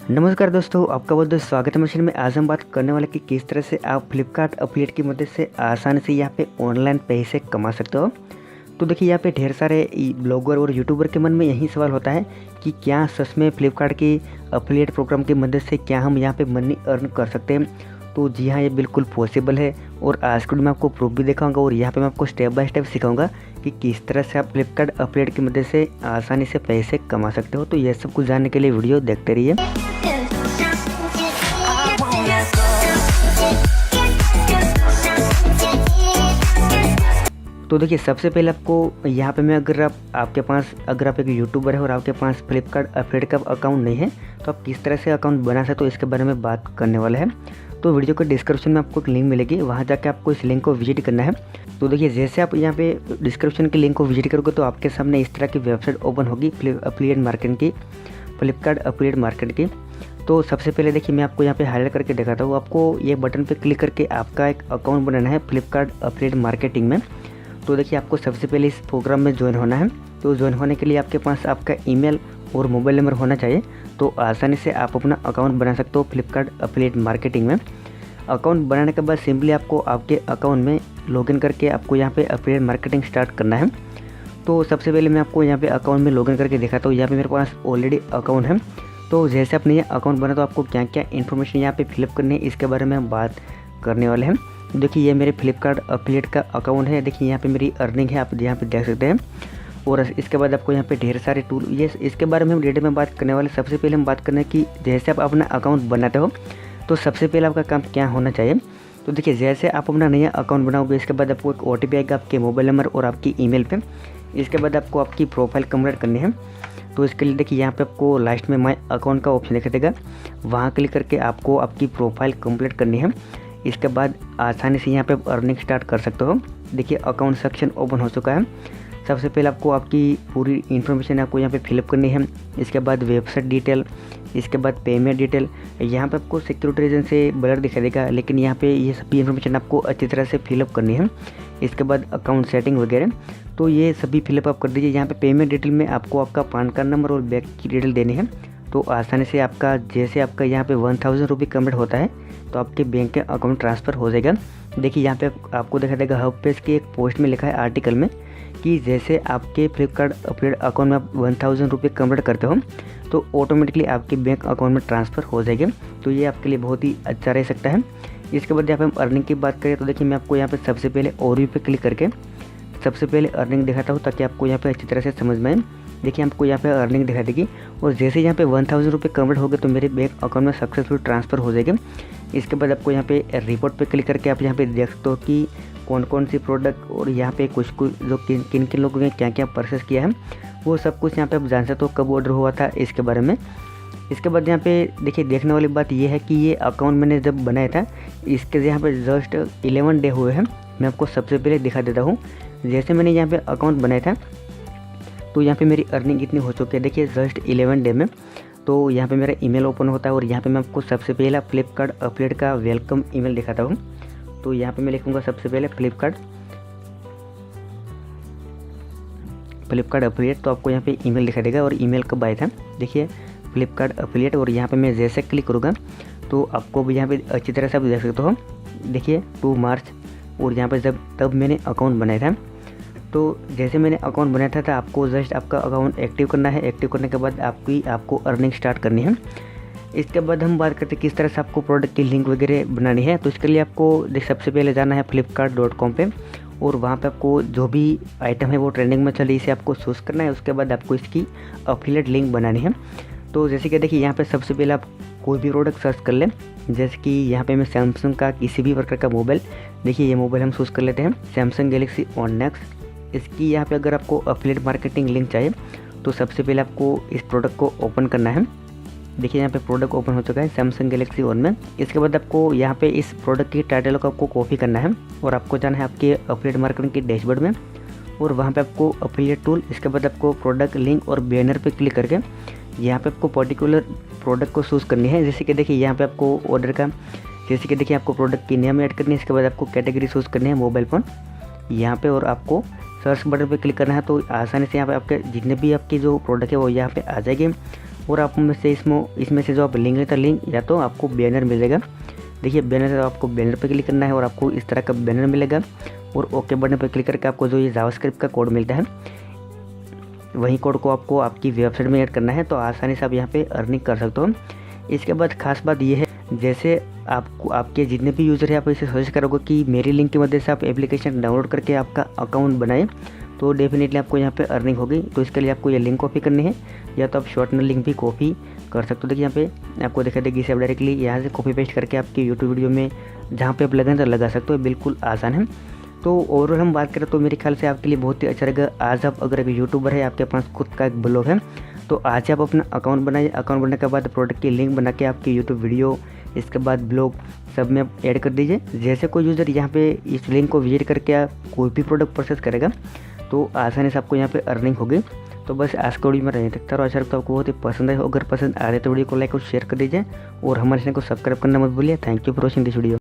नमस्कार दोस्तों, आपका बहुत बहुत स्वागत है मशीन में। आज हम बात करने वाले कि किस तरह से आप फ्लिपकार्ट एफिलिएट की मदद से आसानी से यहाँ पे ऑनलाइन पैसे कमा सकते हो। तो देखिए, यहाँ पे ढेर सारे ब्लॉगर और यूट्यूबर के मन में यही सवाल होता है कि क्या सच में फ्लिपकार्ट की एफिलिएट प्रोग्राम की मदद से क्या हम यहाँ पे मनी अर्न कर सकते हैं। तो जी हाँ, ये बिल्कुल पॉसिबल है और आज के वीडियो में आपको प्रूफ भी दिखाऊंगा और यहाँ पे मैं आपको स्टेप बाय स्टेप सिखाऊंगा कि किस तरह से आप फ्लिपकार्ट एफिलिएट की मदद से आसानी से पैसे कमा सकते हो। तो ये सब कुछ जानने के लिए वीडियो देखते रहिए। तो देखिए, सबसे पहले आपको यहाँ पे मैं अगर आप एक यूट्यूबर है और आपके पास फ्लिपकार्ट एफिलिएट का अकाउंट नहीं है तो आप किस तरह से अकाउंट बना सकते हो इसके बारे में बात करने वाला है। तो वीडियो के डिस्क्रिप्शन में आपको एक लिंक मिलेगी, वहाँ जाके आपको इस लिंक को विजिट करना है। तो देखिए, जैसे आप यहाँ पे डिस्क्रिप्शन के लिंक को विजिट करोगे तो आपके सामने इस तरह की वेबसाइट ओपन होगी एफिलिएट मार्केट की, फ्लिपकार्ट एफिलिएट मार्केट की। तो सबसे पहले देखिए, मैं आपको यहाँ पे हाईलाइट करके दिखाता हूँ। आपको ये बटन पे क्लिक करके आपका एक अकाउंट बनाना है फ्लिपकार्ट एफिलिएट मार्केटिंग में। तो देखिए, आपको सबसे पहले इस प्रोग्राम में ज्वाइन होना है। तो ज्वाइन होने के लिए आपके पास आपका ईमेल और मोबाइल नंबर होना चाहिए। तो आसानी से आप अपना अकाउंट बना सकते हो फ्लिपकार्ट एफिलिएट मार्केटिंग में। अकाउंट बनाने के बाद सिंपली आपको आपके अकाउंट में लॉगिन करके आपको यहाँ पे एफिलिएट मार्केटिंग स्टार्ट करना है। तो सबसे पहले मैं आपको यहाँ पे अकाउंट में लॉगिन करके दिखाता हूँ। यहाँ पे मेरे पास ऑलरेडी अकाउंट है। तो जैसे आपने ये अकाउंट बना तो आपको क्या क्या इन्फॉर्मेशन यहाँ पे फिलअप करनी है इसके बारे में हम बात करने वाले हैं। देखिए, ये मेरे फ्लिपकार्ट एफिलिएट का अकाउंट है। देखिए, यहाँ पे मेरी अर्निंग है, आप यहाँ पे देख सकते हैं। और इसके बाद आपको यहाँ पे ढेर सारे टूल, ये इसके बारे में हम डिटेल में बात करने वाले। सबसे पहले हम बात करने की जैसे आप अपना अकाउंट बनाते हो तो सबसे पहले आपका काम क्या होना चाहिए। तो देखिए, जैसे आप अपना नया अकाउंट बनाओगे इसके बाद आपको एक OTP आएगा आपके मोबाइल नंबर और आपकी ईमेल पे। इसके बाद आपको आपकी प्रोफाइल कंप्लीट करनी है। तो इसके लिए देखिए, यहाँ पे आपको लास्ट में माय अकाउंट का ऑप्शन दिखाई देगा, वहाँ क्लिक करके आपको आपकी प्रोफाइल कंप्लीट करनी है। इसके बाद आसानी से यहाँ पे अर्निंग स्टार्ट कर सकते हो। देखिए, अकाउंट सेक्शन ओपन हो चुका है। सबसे पहले आपको आपकी पूरी इन्फॉर्मेशन आपको यहाँ पे फिलअप करनी है। इसके बाद वेबसाइट डिटेल, इसके बाद पेमेंट डिटेल। यहाँ पे आपको सिक्योरिटी रीजन से ब्लर दिखाई देगा, लेकिन यहाँ पे ये सभी इन्फॉर्मेशन आपको अच्छी तरह से फिलअप करनी है। इसके बाद अकाउंट सेटिंग वगैरह, तो ये सभी फिलअप आप कर दीजिए। यहाँ पे पेमेंट डिटेल में आपको आपका पैन कार्ड नंबर और बैंक की डिटेल देनी है। तो आसानी से आपका जैसे आपका यहाँ पे 1000 रुपये कंप्लीट होता है तो आपके बैंक के अकाउंट ट्रांसफ़र हो जाएगा। देखिए, यहाँ पे आपको दिखा देगा हब पेज की एक पोस्ट में लिखा है आर्टिकल में कि जैसे आपके फ्लिपकार्ट एफिलिएट अकाउंट में आप 1000 रुपये कंप्लीट करते हो तो ऑटोमेटिकली आपके बैंक अकाउंट में ट्रांसफ़र हो जाएगा। तो ये आपके लिए बहुत ही अच्छा रह सकता है। इसके बाद यहाँ पे हम अर्निंग की बात करें तो देखिए, मैं आपको यहाँ पे सबसे पहले ओवरव्यू पे क्लिक करके सबसे पहले अर्निंग दिखाता हूँ ताकि आपको यहाँ पे अच्छी तरह से समझ में आए। देखिए, आपको यहाँ पे अर्निंग दिखा देगी और जैसे यहाँ पे 1000 रुपये कंप्लीट हो गए तो मेरे बैंक अकाउंट में सक्सेसफुल ट्रांसफ़र हो जाएगा। इसके बाद आपको यहाँ पे रिपोर्ट पे क्लिक करके आप यहाँ पे देख सकते हो कि कौन कौन सी प्रोडक्ट और यहाँ पे कुछ जो किन किन लोगों ने क्या क्या परचेस किया है वो सब कुछ यहाँ पे आप जान सकते हो, कब ऑर्डर हुआ था इसके बारे में। इसके बाद यहाँ पे देखिए, देखने वाली बात ये है कि ये अकाउंट मैंने जब बनाया था इसके यहाँ पे जस्ट 11 डे हुए हैं। मैं आपको सबसे पहले दिखा देता हूँ। जैसे मैंने यहाँ पे अकाउंट बनाया था तो यहाँ पे मेरी अर्निंग कितनी हो चुकी है। देखिए, जस्ट 11 डे में तो यहाँ पे मेरा ईमेल ओपन होता है और यहाँ पे मैं आपको सबसे पहला फ्लिपकार्ट एफिलिएट का वेलकम ईमेल दिखाता हूँ। तो यहाँ पे मैं लिखूँगा सबसे पहले फ्लिपकार्ट एफिलिएट। तो आपको यहाँ पे ईमेल दिखा देगा और ईमेल कब आया था। देखिए, फ्लिपकार्ट एफिलिएट और यहाँ पे मैं जैसे क्लिक करूँगा तो आपको भी यहाँ पे अच्छी तरह से आप देख सकते हो। देखिए, 2 मार्च और यहाँ पे तब मैंने अकाउंट बनाया था। तो जैसे मैंने अकाउंट बनाया था आपको जस्ट आपका अकाउंट एक्टिव करना है। एक्टिव करने के बाद आपको अर्निंग स्टार्ट करनी है। इसके बाद हम बात करते हैं किस तरह से आपको प्रोडक्ट की लिंक वगैरह बनानी है। तो इसके लिए आपको सबसे पहले जाना है flipkart.com पे और वहाँ पे आपको जो भी आइटम है वो ट्रेंडिंग में चल रही है इसे आपको चूज़ करना है। उसके बाद आपको इसकी एफिलिएट लिंक बनानी है। तो जैसे कि देखिए, यहाँ पे सबसे पहले आप कोई भी प्रोडक्ट सर्च कर लें। जैसे कि यहाँ पे मैं सैमसंग का किसी भी प्रकार का मोबाइल, देखिए ये मोबाइल हम चूज़ कर लेते हैं, सैमसंग गैलेक्सी ऑन नेक्स्ट। इसकी यहाँ पे अगर आपको एफिलिएट मार्केटिंग लिंक चाहिए तो सबसे पहले आपको इस प्रोडक्ट को ओपन करना है। देखिए, यहाँ पे प्रोडक्ट ओपन हो चुका है सैमसंग गैलेक्सी ऑन में। इसके बाद आपको यहाँ पे इस प्रोडक्ट की टाइटल को आपको कॉपी करना है और आपको जाना है आपके एफिलिएट मार्केटिंग के डैशबोर्ड में और वहाँ पे आपको एफिलिएट टूल, इसके बाद आपको प्रोडक्ट लिंक और बैनर पे क्लिक करके यहाँ पे आपको पर्टिकुलर प्रोडक्ट को चूज़ करनी है। जैसे कि देखिए, यहाँ पे आपको ऑर्डर का, जैसे कि देखिए आपको प्रोडक्ट की नेम ऐड करनी है। इसके बाद आपको कैटेगरी चूज़ करनी है मोबाइल फ़ोन यहाँ पे और आपको सर्च बटन पे क्लिक करना है। तो आसानी से यहाँ पे आपके जितने भी आपकी जो प्रोडक्ट है वो यहाँ पे आ जाएंगे और आप में से इसमें से जो आप लिंक लेता लिंक या तो आपको बैनर मिलेगा। देखिए बैनर है, आपको बैनर पर क्लिक करना है और आपको इस तरह का बैनर मिलेगा और ओके बटन पर क्लिक करके आपको जो ये जावास्क्रिप्ट का कोड मिलता है वही कोड को आपको आपकी वेबसाइट में ऐड करना है, तो आसानी से आप यहाँ पे अर्निंग कर सकते हो। इसके बाद खास बात ये है, जैसे आपको आपके जितने भी यूज़र है आप इसे सजेस्ट करोगे कि मेरी लिंक की मदद से आप एप्लीकेशन डाउनलोड करके आपका अकाउंट बनाएं, तो डेफिनेटली आपको यहाँ पे अर्निंग होगी। तो इसके लिए आपको ये लिंक कॉपी करनी है या तो आप शॉर्टनर लिंक भी कॉपी कर सकते हो। देखिए यहाँ पे आपको दिखा देगी, इसे आप डायरेक्टली यहाँ से कॉपी पेस्ट करके आपके यूट्यूब वीडियो में जहाँ पे आप लगाएं तो लगा सकते हो, बिल्कुल आसान है। तो ओवरऑल हम बात करें तो मेरे ख्याल से आपके लिए बहुत ही अच्छा रहेगा। आज आप अगर एक यूट्यूबर है, आपके पास खुद का एक ब्लॉग है, तो आज आप अपना अकाउंट बनाइए। अकाउंट बनाने के बाद प्रोडक्ट की लिंक बना के आपकी यूट्यूब वीडियो, इसके बाद ब्लॉग सब में आप ऐड कर दीजिए। जैसे कोई यूज़र यहाँ पे इस लिंक को विजिट करके आप कोई भी प्रोडक्ट परचेस करेगा तो आसानी से आपको यहाँ पे अर्निंग होगी। तो बस आज का वीडियो में रहने तक था, और अच्छा लगता है आपको बहुत ही पसंद है। अगर पसंद आ रहे तो वीडियो को लाइक और शेयर कर दीजिए और हमारे चैनल को सब्सक्राइब करना मत भूलिए। Thank you for watching this video.